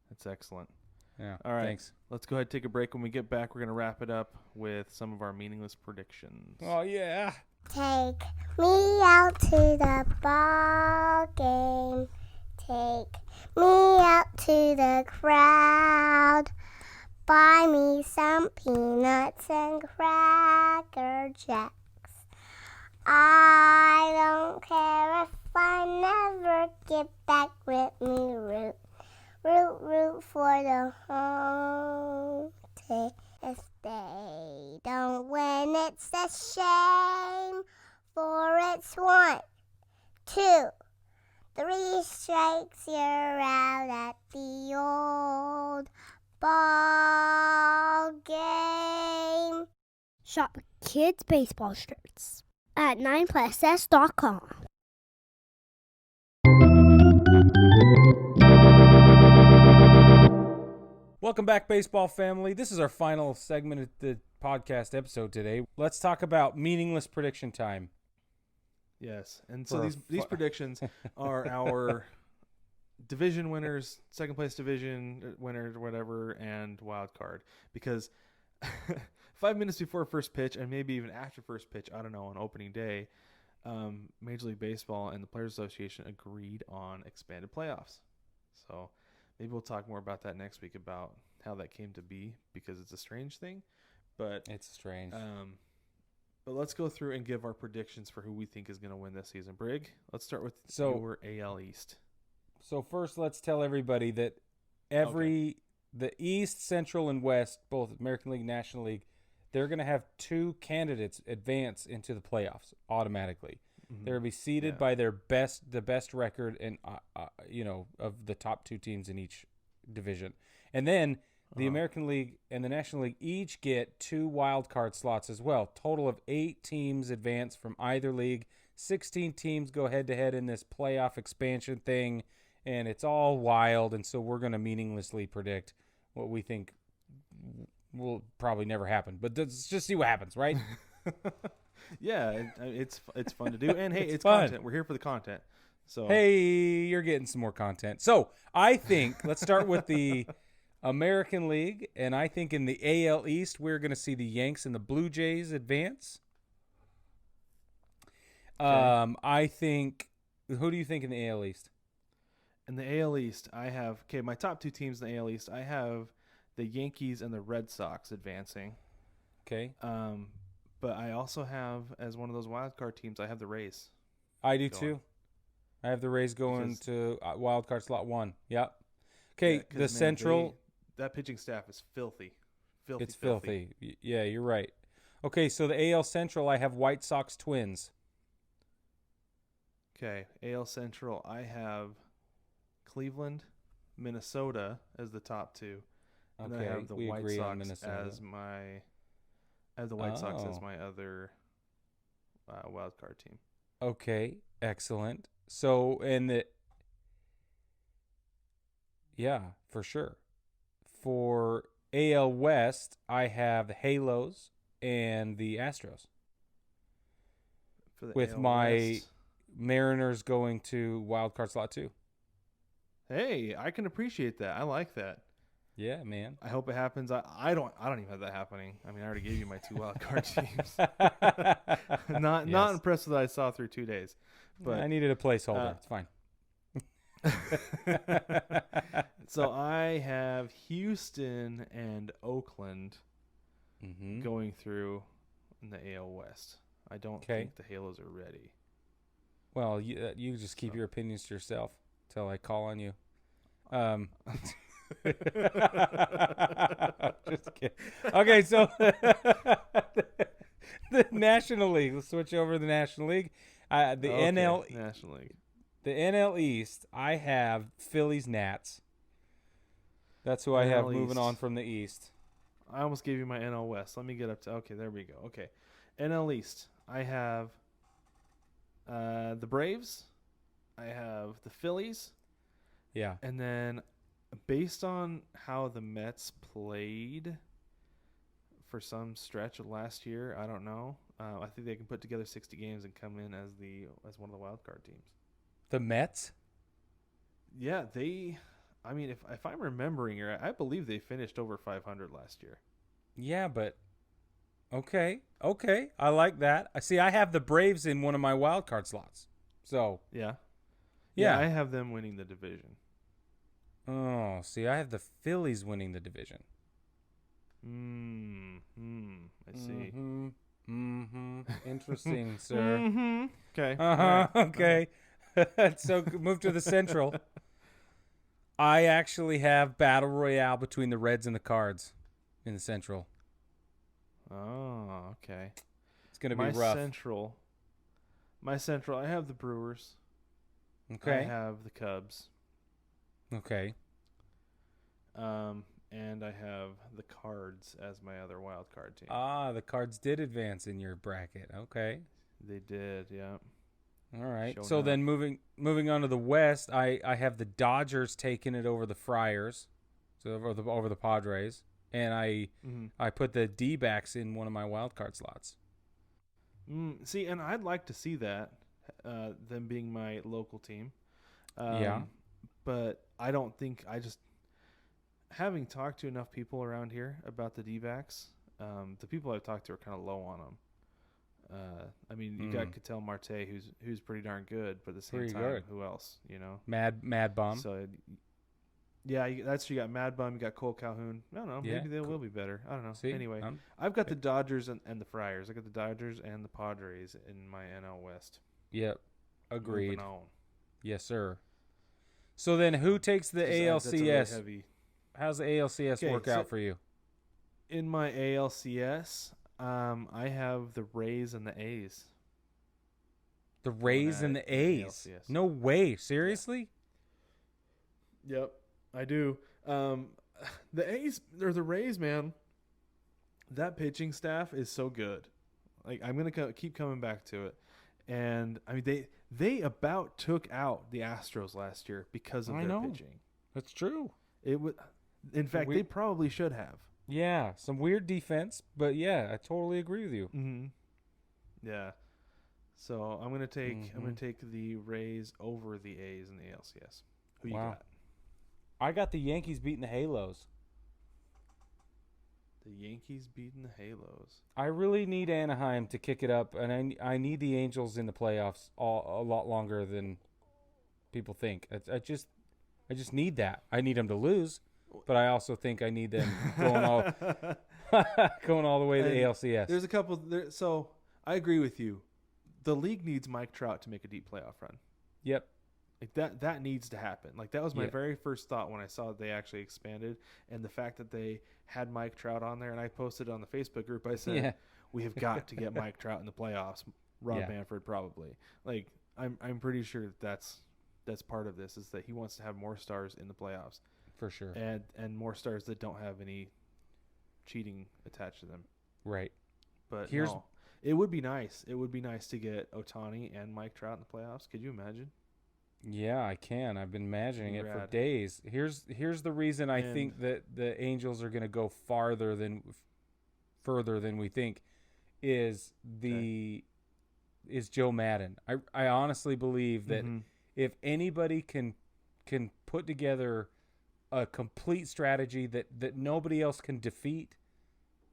That's excellent. Yeah. All right. Thanks. Let's go ahead and take a break. When we get back, we're going to wrap it up with some of our meaningless predictions. Oh, yeah. Take me out to the ball game. Take me out to the crowd. Buy me some peanuts and Cracker Jacks. I don't care if I never get back with me. Root for the home team. If they don't win, it's a shame. For it's 1, 2, 3 strikes, you're out at the old ball game. Shop kids' baseball shirts at 9pluss.com. Welcome back, baseball family. This is our final segment of the podcast episode today. Let's talk about meaningless prediction time. Yes, and so these predictions are our division winners, second place division winners, whatever, and wild card. Because 5 minutes before first pitch, and maybe even after first pitch, I don't know, on opening day, Major League Baseball and the Players Association agreed on expanded playoffs. So maybe we'll talk more about that next week about how that came to be, because it's a strange thing. But It's strange. But let's go through and give our predictions for who we think is going to win this season. Brig, let's start with your AL East. So first, let's tell everybody that the East, Central, and West, both American League, National League, they're going to have 2 candidates advance into the playoffs automatically. Mm-hmm. They're going to be seeded by the best record, and of the top 2 teams in each division, and then the American League and the National League each get 2 wild card slots as well. Total of 8 teams advance from either league. 16 teams go head-to-head in this playoff expansion thing, and it's all wild, and so we're going to meaninglessly predict what we think will probably never happen. But let's just see what happens, right? Yeah, it's fun to do. And, hey, it's fun. Content. We're here for the content. So hey, you're getting some more content. So I think let's start with the American League, and I think in the AL East we're going to see the Yanks and the Blue Jays advance. Okay. I think. Who do you think in the AL East? In the AL East, I have my top 2 teams in the AL East. I have the Yankees and the Red Sox advancing. Okay. But I also have, as one of those wild card teams, I have the Rays. I do too. I have the Rays going to wild card slot 1. Yep. Okay, Yeah, the Central. That pitching staff is filthy. It's filthy. Yeah, you're right. Okay, so the AL Central, I have White Sox Twins. Okay, AL Central, I have Cleveland, Minnesota as the top 2. And then I have the White Sox as my other wild card team. Okay, excellent. So, yeah, for sure. For AL West, I have the Halos and the Astros. For the with AL my West. Mariners going to wild card slot 2. Hey, I can appreciate that. I like that. Yeah, man. I hope it happens. I don't even have that happening. I mean, I already gave you my 2 wild card teams. Not impressed with what I saw through 2 days. But I needed a placeholder. It's fine. So I have Houston and Oakland going through in the AL West. I don't think the Halos are ready. Well, you just keep your opinions to yourself until I call on you. Just kidding. Okay, so the National League. Let's switch over to the National League. National League. The NL East, I have Phillies Nats. That's who I have moving on from the East. I almost gave you my NL West. Let me get up to... Okay, there we go. Okay. NL East, I have the Braves. I have the Phillies. Yeah. And then based on how the Mets played for some stretch of last year, I don't know. I think they can put together 60 games and come in as one of the wild card teams. The Mets? Yeah, I mean, if I'm remembering right, I believe they finished over 500 last year. Yeah, but okay, I like that. I have the Braves in one of my wild card slots. So yeah, yeah, I have them winning the division. Oh, see, I have the Phillies winning the division. I see. Interesting, sir. Okay. Right. Okay. So move to the Central. I actually have battle royale between the Reds and the Cards in the Central. Oh, okay. It's going to be rough. My Central, I have the Brewers. Okay. I have the Cubs. Okay. And I have the Cards as my other wild card team. Ah, the Cards did advance in your bracket. Okay. They did, yeah. All right. Showing So up. then moving on to the West, I have the Dodgers taking it over the Friars, so over the Padres, and I put the D-backs in one of my wild card slots. See, and I'd like to see that, them being my local team. Yeah. But I don't think having talked to enough people around here about the D-backs, the people I've talked to are kind of low on them. I mean, you got Ketel Marte, who's pretty darn good, but at the same Pretty time, good. who else? You know, Mad Bum. So, yeah, you got Mad Bum, you got Cole Calhoun. I don't know, Yeah, maybe they will be better. I don't know. See, anyway, I've got the Dodgers and the Friars. I got the Dodgers and the Padres in my NL West. Yep. Agreed. Moving on. Yes, sir. So then, who takes the That's a really ALCS? heavy. How's the ALCS work out for you? In my ALCS, I have the Rays and the A's. The Rays and the A's. ALCS. No way. Seriously? Yep, I do. The A's or the Rays, man. That pitching staff is so good. Like, I'm gonna keep coming back to it. And I mean, they about took out the Astros last year because of their pitching. That's true. It would, in fact, they probably should have. Yeah, some weird defense, but yeah, I totally agree with you. Mm-hmm. Yeah. So I'm gonna take the Rays over the A's in the ALCS. Who you got? I got the Yankees beating the Halos. The Yankees beating the Halos. I really need Anaheim to kick it up, and I need the Angels in the playoffs a lot longer than people think. I just need that. I need them to lose, but I also think I need them going all the way to the ALCS. There's a couple. So I agree with you. The league needs Mike Trout to make a deep playoff run. Yep. Like that needs to happen. Like, that was my very first thought when I saw that they actually expanded, and the fact that they had Mike Trout on there. And I posted on the Facebook group. I said, we have got to get Mike Trout in the playoffs. Rob Manfred probably. Like, I'm pretty sure that's part of this, is that he wants to have more stars in the playoffs For sure. and more stars that don't have any cheating attached to them. Right. But it would be nice. It would be nice to get Ohtani and Mike Trout in the playoffs. Could you imagine? Yeah, I can. I've been imagining it for days. Here's the reason I think that the Angels are going to go further than we think is Joe Madden. I honestly believe that if anybody can put together a complete strategy that nobody else can defeat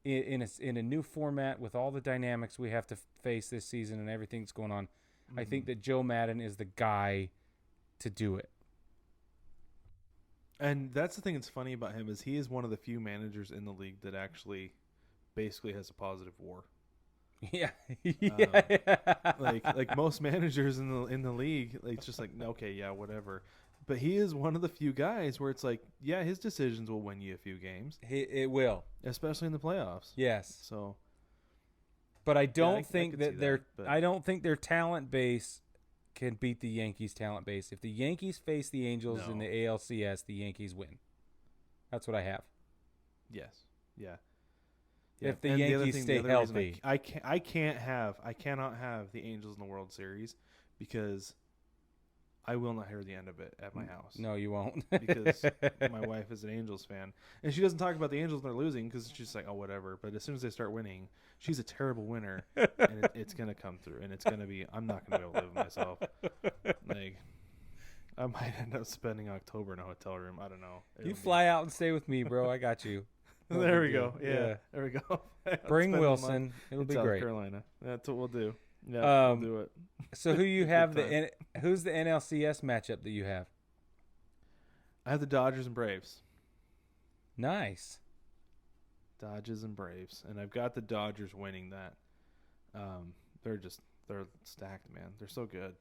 in a new format with all the dynamics we have to face this season and everything that's going on, I think that Joe Madden is the guy to do it. And that's the thing that's funny about him, is he is one of the few managers in the league that actually basically has a positive WAR. Yeah. Like most managers in the league, it's just like, okay, yeah, whatever. But he is one of the few guys where it's like, yeah, his decisions will win you a few games. It will, especially in the playoffs. Yes. So, but I don't think I don't think their talent base can beat the Yankees' talent base. If the Yankees face the Angels in the ALCS, the Yankees win. That's what I have. Yes. Yeah. If the Yankees stay healthy, I cannot have the Angels in the World Series because I will not hear the end of it at my house. No, you won't. Because my wife is an Angels fan. And she doesn't talk about the Angels when they're losing because she's like, oh, whatever. But as soon as they start winning, she's a terrible winner. And it's going to come through. And it's going to be, I'm not going to be able to live with myself. Like, I might end up spending October in a hotel room. I don't know. You fly out and stay with me, bro. I got you. There we go. Yeah. There we go. Bring Wilson. It'll be great. South Carolina. That's what we'll do. Yeah, we'll do it. So who you have who's the NLCS matchup that you have? I have the Dodgers and Braves. Nice. Dodgers and Braves, and I've got the Dodgers winning that. They're stacked, man. They're so good.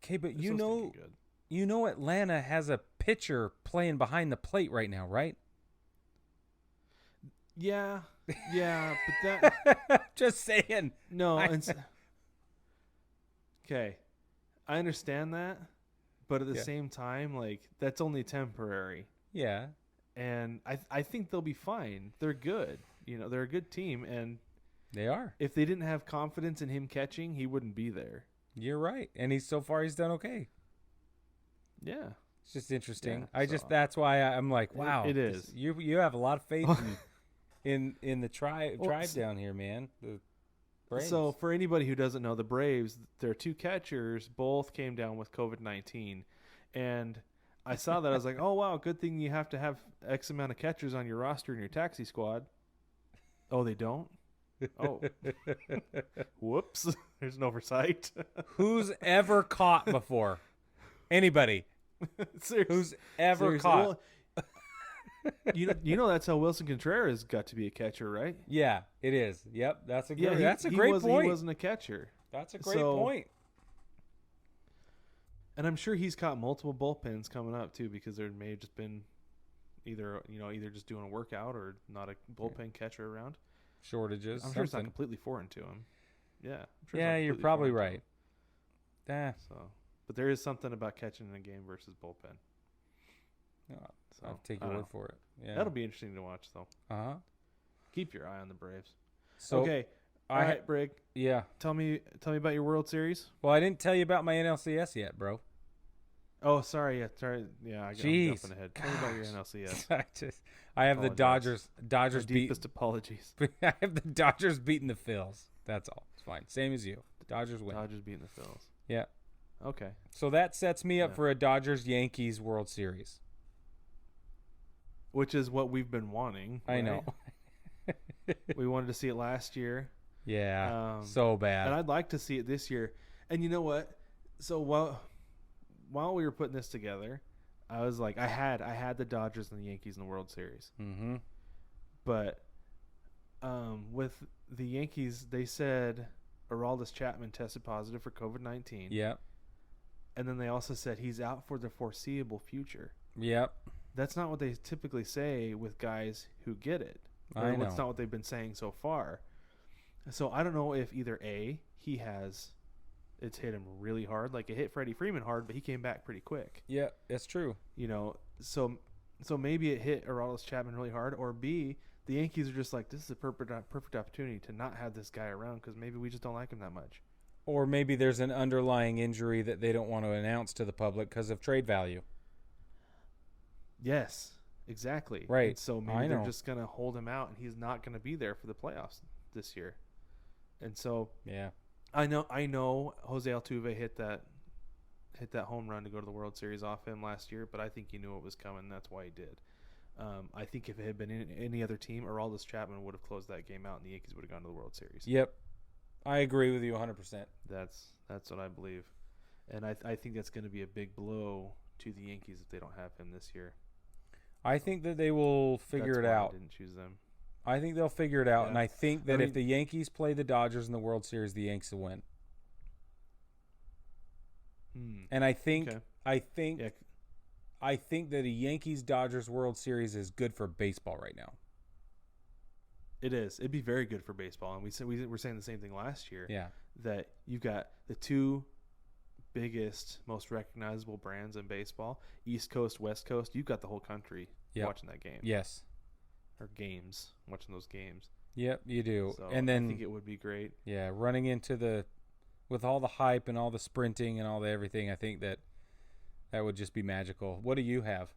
Okay, but you know Atlanta has a pitcher playing behind the plate right now, right? Yeah, Yeah, but that Just saying. no. Okay, I understand that, but at the same time, like that's only temporary. Yeah. And I think they'll be fine. They're good. They're a good team, and They are. if they didn't have confidence in him catching, he wouldn't be there. You're right. And so far he's done okay. Yeah. It's just interesting. Yeah, That's why I'm like, wow. It is. You have a lot of faith in the tribe down here, man. The Braves. So for anybody who doesn't know, the Braves, their two catchers both came down with COVID-19, and I saw that. I was like, oh wow, good thing you have to have X amount of catchers on your roster in your taxi squad. Oh, they don't. Oh, whoops! There's an oversight. Who's ever caught before? Anybody? Seriously. Who's ever caught? Well, you know that's how Wilson Contreras got to be a catcher, right? Yeah, it is. Yep, that's a great. Yeah, that's a great point. He wasn't a catcher. That's a great point. And I'm sure he's caught multiple bullpens coming up too, because there may have just been either just doing a workout or not a bullpen catcher around. Shortages. I'm sure it's not completely foreign to him. Yeah. I'm sure Yeah, you're probably right. But there is something about catching in a game versus bullpen. So I'll take your word for it. Yeah. That'll be interesting to watch, though. Uh-huh. Keep your eye on the Braves. So okay. All right, Brig. Yeah. Tell me about your World Series. Well, I didn't tell you about my NLCS yet, bro. Oh, sorry. Yeah, sorry. Yeah, I'm jumping ahead. Tell me about your NLCS. I have the Dodgers deepest apologies. I have the Dodgers beating the Phils. That's all. It's fine. Same as you. Dodgers win. Dodgers beating the Phils. Yeah. Okay. So that sets me up for a Dodgers-Yankees World Series. Which is what we've been wanting. I know. We wanted to see it last year. Yeah. So bad. And I'd like to see it this year. And you know what? So while we were putting this together, I was like, I had the Dodgers and the Yankees in the World Series. Mm-hmm. But with the Yankees, they said Aroldis Chapman tested positive for COVID-19. Yep. And then they also said he's out for the foreseeable future. Yep. That's not what they typically say with guys who get it. I know. That's not what they've been saying so far. So I don't know if either it's hit him really hard, like it hit Freddie Freeman hard, but he came back pretty quick. Yeah, that's true. So maybe it hit Aroldis Chapman really hard, or B, the Yankees are just like, this is a perfect opportunity to not have this guy around because maybe we just don't like him that much. Or maybe there's an underlying injury that they don't want to announce to the public because of trade value. Yes, exactly. Right. And so maybe they're just going to hold him out, and he's not going to be there for the playoffs this year. And so yeah, I know Jose Altuve hit that home run to go to the World Series off him last year, but I think he knew it was coming. That's why he did. I think if it had been any other team, Aroldis Chapman would have closed that game out, and the Yankees would have gone to the World Series. Yep, I agree with you 100%. That's what I believe, and I think that's going to be a big blow to the Yankees if they don't have him this year. I think that they will figure it out. I didn't choose them. I think they'll figure it out, Yeah. and I think that if the Yankees play the Dodgers in the World Series, the Yankees will win. And I think that a Yankees-Dodgers World Series is good for baseball right now. It is. It'd be very good for baseball, and we were saying the same thing last year. Yeah, that you've got the two biggest, most recognizable brands in baseball, East Coast, West Coast. You've got the whole country watching that game. Yes. Or games, watching those games. Yep, you do. So and then I think it would be great. Yeah, running into with all the hype and all the sprinting and all the everything, I think that would just be magical. What do you have?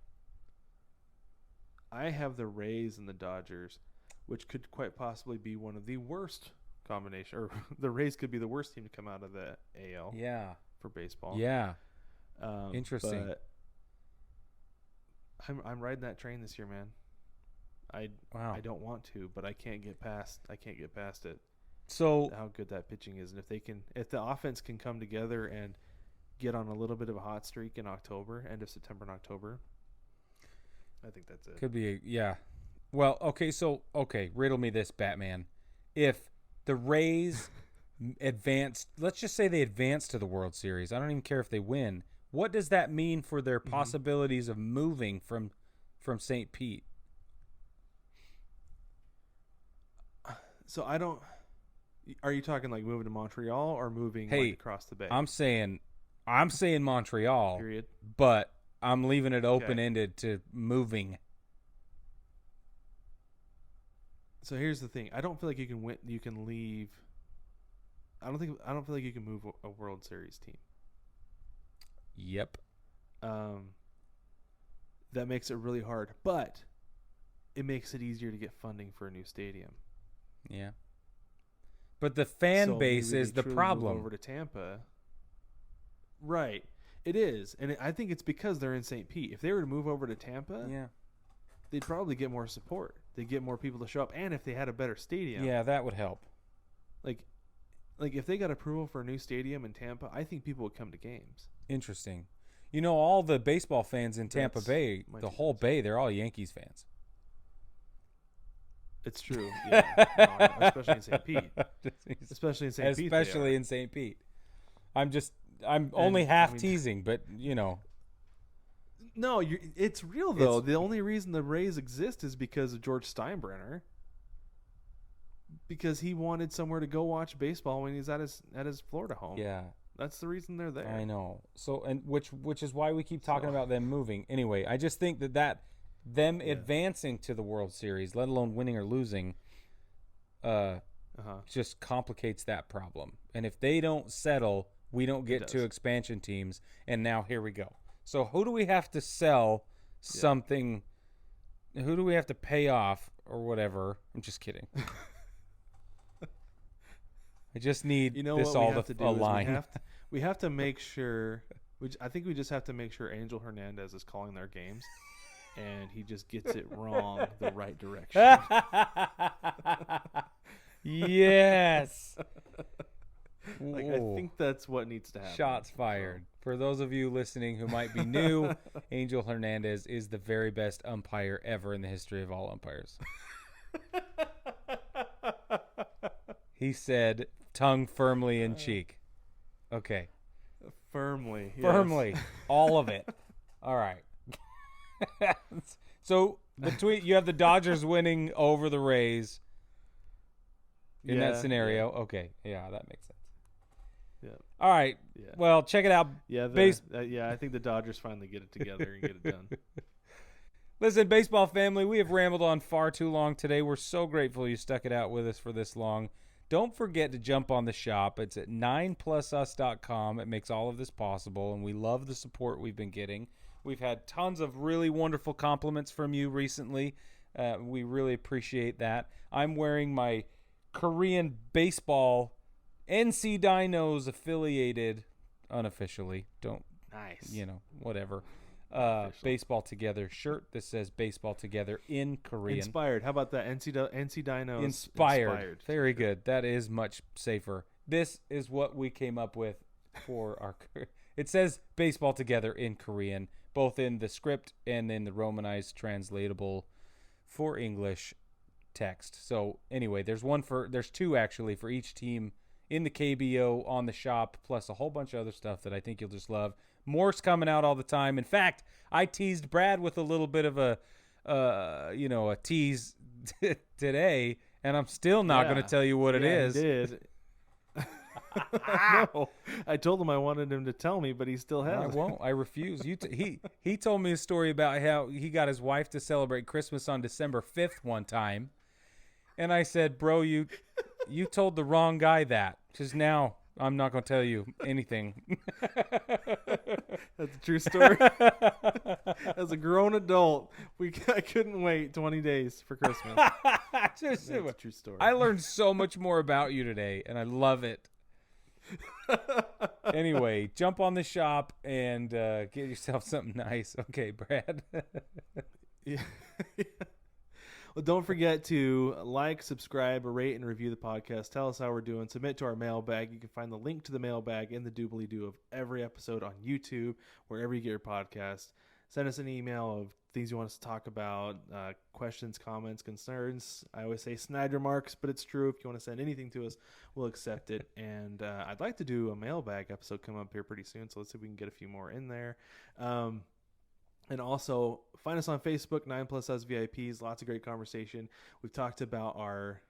I have the Rays and the Dodgers, which could quite possibly be one of the worst combination, or the Rays could be the worst team to come out of the AL. Yeah. For baseball. Yeah. Interesting. But I'm riding that train this year, man. I don't want to, but I can't get past it. So how good that pitching is, and if the offense can come together and get on a little bit of a hot streak in October, end of September and October, I think that's it. Could be Well, okay, riddle me this, Batman. If the Rays advanced, let's just say they advance to the World Series. I don't even care if they win. What does that mean for their possibilities of moving from St. Pete? So I don't. Are you talking like moving to Montreal or moving Hey, like across the bay? I'm saying Montreal, Period. but I'm leaving it open-ended to moving. So here's the thing. I don't feel like you can win. You can leave. I don't feel like you can move a World Series team. Yep. That makes it really hard, but it makes it easier to get funding for a new stadium. Yeah. But the fan base maybe is they the truly problem. Move over to Tampa. Right. It is. And I think it's because they're in St. Pete. If they were to move over to Tampa, Yeah. they'd probably get more support. They'd get more people to show up. And if they had a better stadium. Yeah, that would help. Like if they got approval for a new stadium in Tampa, I think people would come to games. Interesting. You know, all the baseball fans in Tampa Bay, the whole Bay, they're all Yankees fans. It's true. Yeah. No, especially in St. Pete. Especially in St. Pete. Especially in St. Pete. I'm only half teasing, but you know. No, it's real though. The only reason the Rays exist is because of George Steinbrenner. Because he wanted somewhere to go watch baseball when he's at his Florida home. Yeah. That's the reason they're there. I know. So, and which is why we keep talking about them moving. Anyway, I just think that them advancing to the World Series, let alone winning or losing, just complicates that problem. And if they don't settle, we don't get to expansion teams. And now here we go. So who do we have to sell something? Who do we have to pay off or whatever? I'm just kidding. I just need this all to align. We have to make sure. I think we just have to make sure Angel Hernandez is calling their games, and he just gets it wrong the right direction. Yes. I think that's what needs to happen. Shots fired. For those of you listening who might be new, Angel Hernandez is the very best umpire ever in the history of all umpires. He said, tongue firmly in cheek. Okay. Firmly. Yes. All of it. All right. So you have the Dodgers winning over the Rays in that scenario. Yeah. Okay. Yeah, that makes sense. Yeah. All right. Yeah. Well, check it out. Yeah. I think the Dodgers finally get it together and get it done. Listen, baseball family, we have rambled on far too long today. We're so grateful you stuck it out with us for this long. Don't forget to jump on the shop. It's at 9plusus.com. It makes all of this possible, and we love the support we've been getting. We've had tons of really wonderful compliments from you recently. We really appreciate that. I'm wearing my Korean baseball NC Dinos affiliated, unofficially. Nice. Whatever. Baseball Together shirt that says Baseball Together in Korean. Inspired. How about that? NC Dinos. Inspired. Very good. That is much safer. This is what we came up with for our. It says Baseball Together in Korean, both in the script and in the Romanized translatable for English text. So anyway, there's two actually for each team in the KBO on the shop, plus a whole bunch of other stuff that I think you'll just love. More's coming out all the time. In fact, I teased Brad with a little bit of a tease today, and I'm still not going to tell you what it is. He did. No, I told him I wanted him to tell me, but he still hasn't. I won't. I refuse. He told me a story about how he got his wife to celebrate Christmas on December 5th one time, and I said, "Bro, you told the wrong guy that, because now I'm not going to tell you anything." That's a true story. As a grown adult, I couldn't wait 20 days for Christmas. That's a true story. I learned so much more about you today, and I love it. Anyway, jump on the shop and get yourself something nice. Okay, Brad. Yeah. Well, don't forget to like, subscribe, rate, and review the podcast. Tell us how we're doing. Submit to our mailbag. You can find the link to the mailbag in the doobly-doo of every episode on YouTube, wherever you get your podcast. Send us an email of things you want us to talk about, questions, comments, concerns. I always say snide remarks, but it's true. If you want to send anything to us, we'll accept it. And I'd like to do a mailbag episode come up here pretty soon, so let's see if we can get a few more in there. And also, find us on Facebook, 9plusus VIPs. Lots of great conversation. We've talked about our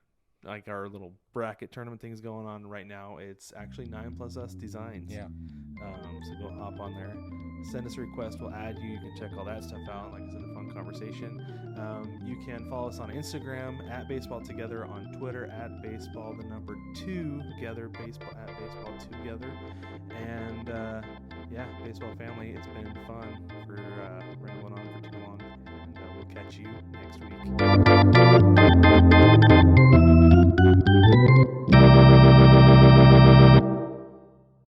like our little bracket tournament things going on right now. It's actually 9+Us Designs. Yeah. So go hop on there, send us a request, we'll add you. You can check all that stuff out. Like I said, a fun conversation. You can follow us on Instagram at Baseball Together, on Twitter at Baseball 2 Together, Baseball at Baseball Together, and yeah, baseball family. It's been fun for rambling on for too long, and we'll catch you next week.